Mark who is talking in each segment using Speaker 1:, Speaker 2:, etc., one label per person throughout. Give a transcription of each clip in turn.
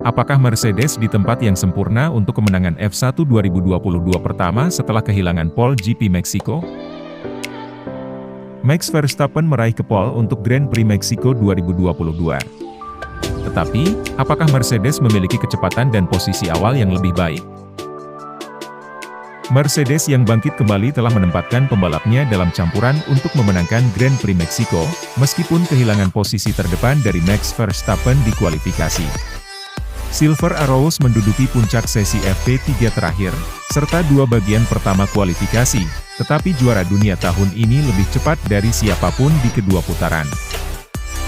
Speaker 1: Apakah Mercedes di tempat yang sempurna untuk kemenangan F1 2022 pertama setelah kehilangan pole GP Meksiko? Max Verstappen meraih ke pole untuk Grand Prix Meksiko 2022. Tetapi, apakah Mercedes memiliki kecepatan dan posisi awal yang lebih baik? Mercedes yang bangkit kembali telah menempatkan pembalapnya dalam campuran untuk memenangkan Grand Prix Meksiko, meskipun kehilangan posisi terdepan dari Max Verstappen di kualifikasi. Silver Arrows menduduki puncak sesi FP3 terakhir, serta dua bagian pertama kualifikasi, tetapi juara dunia tahun ini lebih cepat dari siapapun di kedua putaran.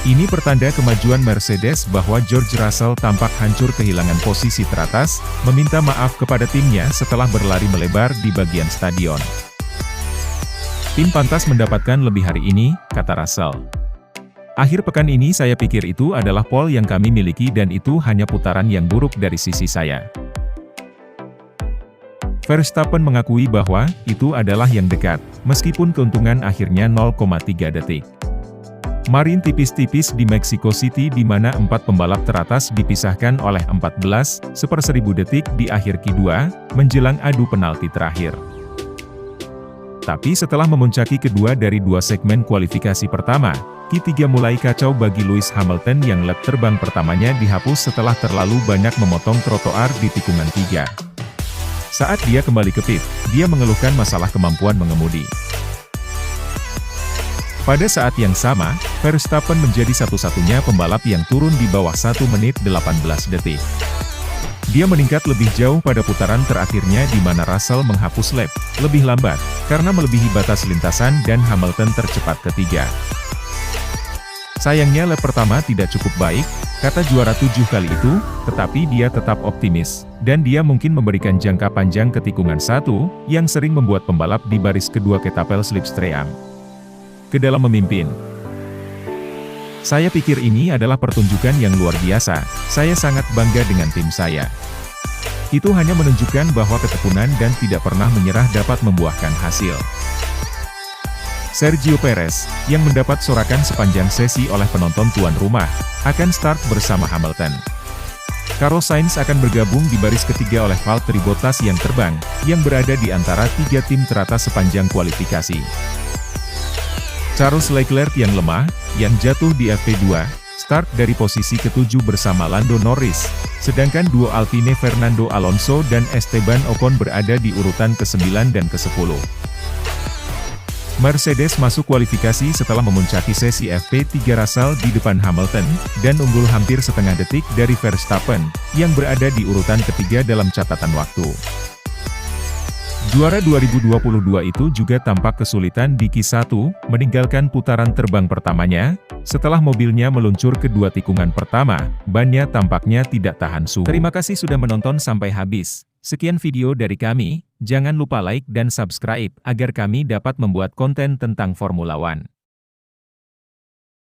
Speaker 1: Ini pertanda kemajuan Mercedes bahwa George Russell tampak hancur kehilangan posisi teratas, meminta maaf kepada timnya setelah berlari melebar di bagian stadion. Tim pantas mendapatkan lebih hari ini, kata Russell. Akhir pekan ini saya pikir itu adalah pole yang kami miliki dan itu hanya putaran yang buruk dari sisi saya. Verstappen mengakui bahwa itu adalah yang dekat, meskipun keuntungan akhirnya 0,3 detik. Marin tipis-tipis di Mexico City di mana 4 pembalap teratas dipisahkan oleh 14/1000 detik di akhir Q2, menjelang adu penalti terakhir. Tapi setelah memuncaki kedua dari dua segmen kualifikasi pertama, Q3 mulai kacau bagi Lewis Hamilton yang lap terbang pertamanya dihapus setelah terlalu banyak memotong trotoar di tikungan 3. Saat dia kembali ke pit, dia mengeluhkan masalah kemampuan mengemudi. Pada saat yang sama, Verstappen menjadi satu-satunya pembalap yang turun di bawah 1 menit 18 detik. Dia meningkat lebih jauh pada putaran terakhirnya di mana Russell menghapus lap lebih lambat, karena melebihi batas lintasan dan Hamilton tercepat ketiga. Sayangnya lap pertama tidak cukup baik, kata juara 7 kali itu, tetapi dia tetap optimis, dan dia mungkin memberikan jangka panjang ke tikungan 1, yang sering membuat pembalap di baris kedua ketapel slipstream ke dalam memimpin. Saya pikir ini adalah pertunjukan yang luar biasa, saya sangat bangga dengan tim saya. Itu hanya menunjukkan bahwa ketekunan dan tidak pernah menyerah dapat membuahkan hasil. Sergio Perez, yang mendapat sorakan sepanjang sesi oleh penonton tuan rumah, akan start bersama Hamilton. Carlos Sainz akan bergabung di baris ketiga oleh Valtteri Bottas yang terbang, yang berada di antara 3 tim teratas sepanjang kualifikasi. Charles Leclerc yang lemah, yang jatuh di FP2, start dari posisi ke-7 bersama Lando Norris, sedangkan duo Alpine Fernando Alonso dan Esteban Ocon berada di urutan ke-9 dan ke-10. Mercedes masuk kualifikasi setelah memuncaki sesi FP3 Russell di depan Hamilton, dan unggul hampir setengah detik dari Verstappen, yang berada di urutan ketiga dalam catatan waktu. Juara 2022 itu juga tampak kesulitan di Q1, meninggalkan putaran terbang pertamanya, setelah mobilnya meluncur ke dua tikungan pertama, bannya tampaknya tidak tahan suhu. Terima kasih sudah menonton sampai habis. Sekian video dari kami, jangan lupa like dan subscribe, agar kami dapat membuat konten tentang Formula One.